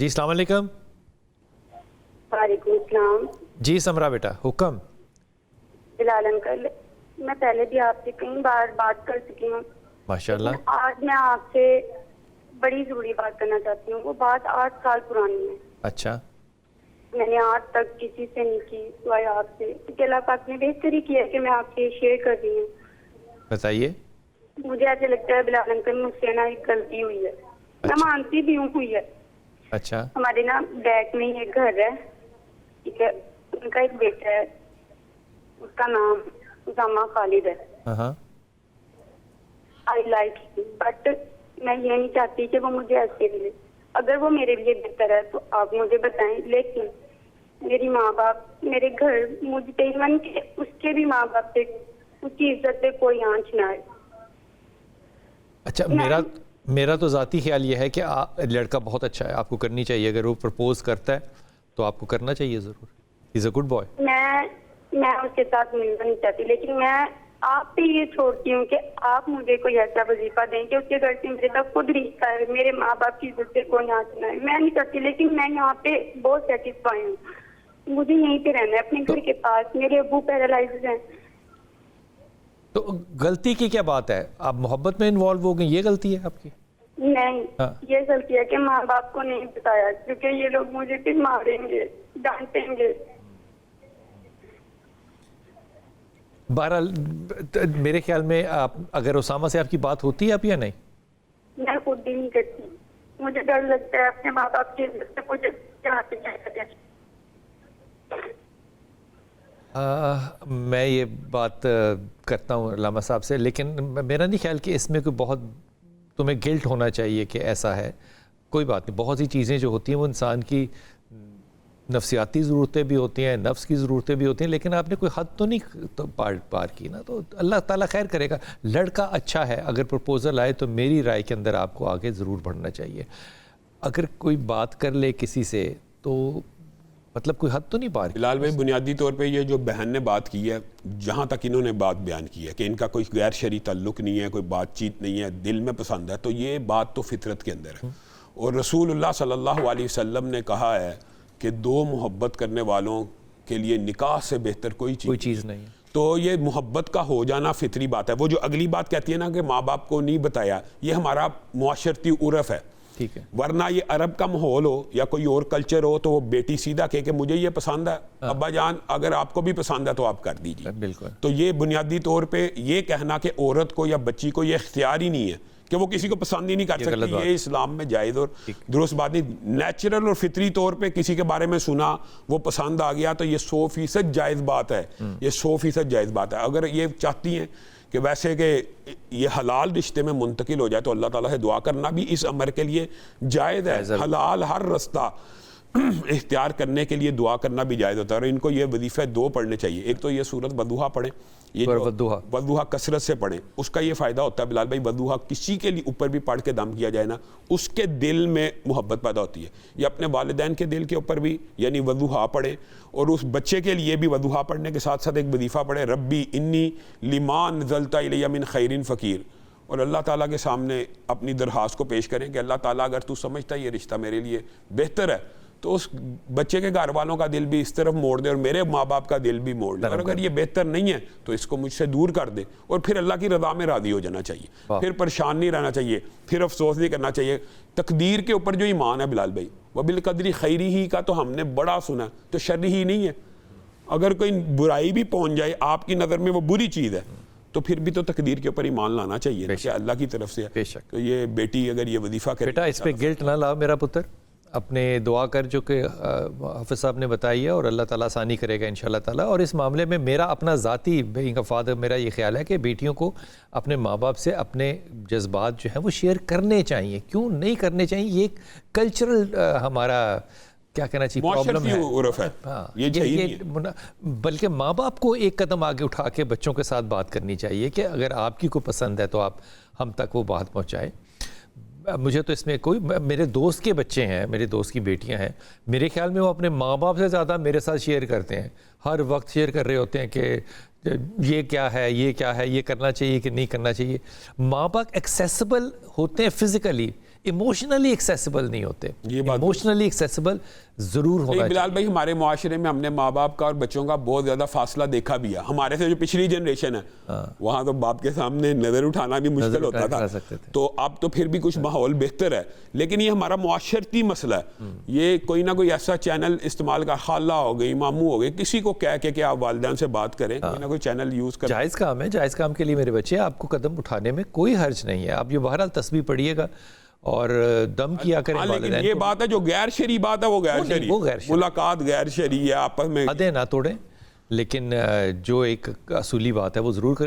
جی السلام علیکم. وعلیکم السلام. جی سمرا بیٹا حکم. بلال انکل، میں پہلے بھی آپ سے کئی بار بات کر چکی ہوں. ماشاء اللہ. آج میں آپ سے بڑی ضروری بات کرنا چاہتی ہوں. وہ بات 8 سال پرانی ہے. اچھا. میں نے آج تک کسی سے نہیں کی سوائے آپ سے، کیونکہ اللہ پاک نے بہتر ہی کیا کہ میں آپ سے شیئر کر رہی ہوں. بتائیے. مجھے ایسے لگتا ہے بلال انکل مجھ سے نا ایک غلطی ہوئی ہے. میں مانتی بھی ہوں ہوئی ہے. اچھا. ہمارے نا بیک میں ایک گھر ہے، ٹھیک ہے، ان کا ایک بیٹا ہے، اس کا نام اسامہ خالد ہے. ہاں. آئی لائک، بٹ میں یہ نہیں چاہتی کہ وہ مجھے ایسے ملے. اگر وہ میرے لیے بہتر ہے تو آپ مجھے بتائیں، لیکن میری ماں باپ میرے گھر مجھ پہ ایون کہ اس کے بھی ماں باپ پہ اس کی عزت پہ کوئی آنچ نہ آئے. اچھا. میرا تو ذاتی خیال یہ ہے کہ لڑکا بہت اچھا ہے، آپ کو کرنی چاہیے. اگر وہ پرپوز کرتا ہے تو آپ کو کرنا چاہیے ضرور. از اے گڈ بوائے. میں اس کے ساتھ ملنا نہیں چاہتی، لیکن میں آپ پہ یہ چھوڑتی ہوں کہ آپ مجھے کوئی ایسا وظیفہ دیں کہ اس کے گھر سے میرے تک خود رشتہ ہے، میرے ماں باپ کی عزت سے کوئی آنچ نہ آئے. میں نہیں چاہتی، لیکن میں یہاں پہ بہت سیٹسفائی ہوں. مجھے یہیں پہ رہنا ہے اپنے گھر کے پاس. میرے ابو پیرالائزڈ ہیں. تو غلطی کی کیا بات ہے؟ آپ محبت میں انوالو ہو گئی، یہ غلطی ہے آپ کی؟ نہیں، یہ غلطی ہے کہ ماں باپ کو نہیں بتایا، کیونکہ یہ لوگ مجھے پھر ماریں گے، ڈانٹیں گے. بہرحال میرے خیال میں آپ اگر اسامہ سے آپ کی بات ہوتی ہے اب یا نہیں؟ میں خود بھی نہیں کرتی. مجھے ڈر لگتا ہے اپنے ماں باپ کی عزت سے مجھے جہاں پہ جائے گا. میں یہ بات کرتا ہوں علامہ صاحب سے، لیکن میرا نہیں خیال کہ اس میں کوئی بہت تمہیں گلٹ ہونا چاہیے کہ ایسا ہے. کوئی بات نہیں. بہت سی چیزیں جو ہوتی ہیں وہ انسان کی نفسیاتی ضرورتیں بھی ہوتی ہیں، نفس کی ضرورتیں بھی ہوتی ہیں، لیکن آپ نے کوئی حد تو نہیں پار کی نا. تو اللہ تعالیٰ خیر کرے گا. لڑکا اچھا ہے. اگر پرپوزل آئے تو میری رائے کے اندر آپ کو آگے ضرور بڑھنا چاہیے. اگر کوئی بات کر لے کسی سے تو مطلب کوئی حد تو نہیں پار کی. بلال بھائی، بنیادی طور پہ یہ جو بہن نے بات کی ہے، جہاں تک انہوں نے بات بیان کی ہے کہ ان کا کوئی غیر شرعی تعلق نہیں ہے، کوئی بات چیت نہیں ہے، دل میں پسند ہے، تو یہ بات تو فطرت کے اندر ہے. اور رسول اللہ صلی اللہ علیہ وسلم نے کہا ہے کہ دو محبت کرنے والوں کے لیے نکاح سے بہتر کوئی چیز نہیں ہے. تو یہ محبت کا ہو جانا فطری بات ہے. وہ جو اگلی بات کہتی ہے نا کہ ماں باپ کو نہیں بتایا، یہ ہمارا معاشرتی عرف ہے. ٹھیک ہے. ورنہ یہ عرب کا ماحول ہو یا کوئی اور کلچر ہو تو وہ بیٹی سیدھا کہے کہ مجھے یہ پسند ہے، ابا جان اگر آپ کو بھی پسند ہے تو آپ کر دیجیے. بالکل. تو یہ بنیادی طور پہ یہ کہنا کہ عورت کو یا بچی کو یہ اختیار ہی نہیں ہے کہ وہ کسی کو پسند ہی نہیں کر سکتی، یہ اسلام میں جائز اور درست بات نہیں. نیچرل اور فطری طور پہ کسی کے بارے میں سنا، وہ پسند آ گیا، تو یہ 100% جائز بات ہے. یہ 100% جائز بات ہے. اگر یہ چاہتی ہیں کہ ویسے کہ یہ حلال رشتے میں منتقل ہو جائے تو اللہ تعالیٰ سے دعا کرنا بھی اس امر کے لیے جائز ہے. حلال ہر رستہ اختیار کرنے کے لیے دعا کرنا بھی جائز ہوتا ہے. اور ان کو یہ وظیفے 2 پڑھنے چاہیے. ایک تو یہ سورت وضحیٰ پڑھیں، یہ وضحیٰ کثرت سے پڑھیں. اس کا یہ فائدہ ہوتا ہے بلال بھائی، وضحیٰ کسی کے لیے اوپر بھی پڑھ کے دم کیا جائے نا، اس کے دل میں محبت پیدا ہوتی ہے. یہ اپنے والدین کے دل کے اوپر بھی یعنی وضحیٰ پڑھیں، اور اس بچے کے لیے بھی وضحیٰ پڑھنے کے ساتھ ساتھ ایک وظیفہ پڑھیں، ربی انی لما نزلت الی من خیر فقیر. اور اللہ تعالیٰ کے سامنے اپنی درخواست کو پیش کریں کہ اللہ تعالیٰ اگر تو سمجھتا ہے یہ رشتہ میرے لیے بہتر ہے تو اس بچے کے گھر والوں کا دل بھی اس طرف موڑ دے اور میرے ماں باپ کا دل بھی موڑ دے. اور اگر یہ بہتر نہیں ہے تو اس کو مجھ سے دور کر دے، اور پھر اللہ کی رضا میں راضی ہو جانا چاہیے. پھر پریشان نہیں رہنا چاہیے، پھر افسوس نہیں کرنا چاہیے. تقدیر کے اوپر جو ایمان ہے بلال بھائی، وبالقدر خیری ہی کا تو ہم نے بڑا سنا، تو شر ہی نہیں ہے. اگر کوئی برائی بھی پہنچ جائے آپ کی نظر میں وہ بری چیز ہے تو پھر بھی تو تقدیر کے اوپر ایمان لانا چاہیے کہ اللہ کی طرف سے ہے. تو یہ بیٹی اگر یہ وظیفہ کرے، بیٹا اس پہ گلٹ نہ لا میرا پتر. اپنے دعا کر جو کہ حافظ صاحب نے بتائی ہے، اور اللہ تعالیٰ آسانی کرے گا انشاءاللہ تعالیٰ. اور اس معاملے میں میرا اپنا ذاتی بینگ اے فادر میرا یہ خیال ہے کہ بیٹیوں کو اپنے ماں باپ سے اپنے جذبات جو ہیں وہ شیئر کرنے چاہیے. کیوں نہیں کرنے چاہیے؟ یہ ایک کلچرل ہمارا کیا کہنا چاہیے پرابلم ہے. ہاں، بلکہ ماں باپ کو ایک قدم آگے اٹھا کے بچوں کے ساتھ بات کرنی چاہیے کہ اگر آپ کی کوئی پسند ہے تو آپ ہم تک وہ بات پہنچائیں. مجھے تو اس میں کوئی، میرے دوست کے بچے ہیں، میرے دوست کی بیٹیاں ہیں، میرے خیال میں وہ اپنے ماں باپ سے زیادہ میرے ساتھ شیئر کرتے ہیں. ہر وقت شیئر کر رہے ہوتے ہیں کہ یہ کیا ہے، یہ کیا ہے، یہ کرنا چاہیے کہ نہیں کرنا چاہیے. ماں باپ ایکسیسیبل ہوتے ہیں فزیکلی، ایموشنلی ایکسیسیبل نہیں ہوتے. یہ بات ایموشنلی ایکسیسیبل ضرور ہونا بلال بھائی ہمارے معاشرے میں ہم نے ماں باپ کا اور بچوں کا بہت زیادہ فاصلہ دیکھا بھی ہے. ہمارے سے جو پچھلی جنریشن ہے وہاں تو باپ کے سامنے نظر اٹھانا بھی مشکل ہوتا تھا, تو اب تو پھر بھی کچھ ماحول بہتر ہے. لیکن یہ ہمارا معاشرتی مسئلہ ہے. یہ کوئی نہ کوئی ایسا چینل استعمال کر, خالہ ہو گئی, ماموں ہو گئی, کسی کو کہہ کے کہ آپ والدین سے بات کریں, کوئی نہ کوئی چینل یوز کریں. جائز کام ہے, جائز کام کے لیے میرے بچے آپ کو قدم اٹھانے میں کوئی حرج نہیں ہے. آپ یہ بہرحال تسبیح پڑھیے گا اور دم کیا کریں. لیکن یہ بات ہے جو غیر شرعی بات ہے وہ غیر شرعی, ملاقات غیر شرعی ہے, آپس میں حدیں نہ توڑیں, لیکن جو ایک اصولی بات ہے وہ ضرور کریں.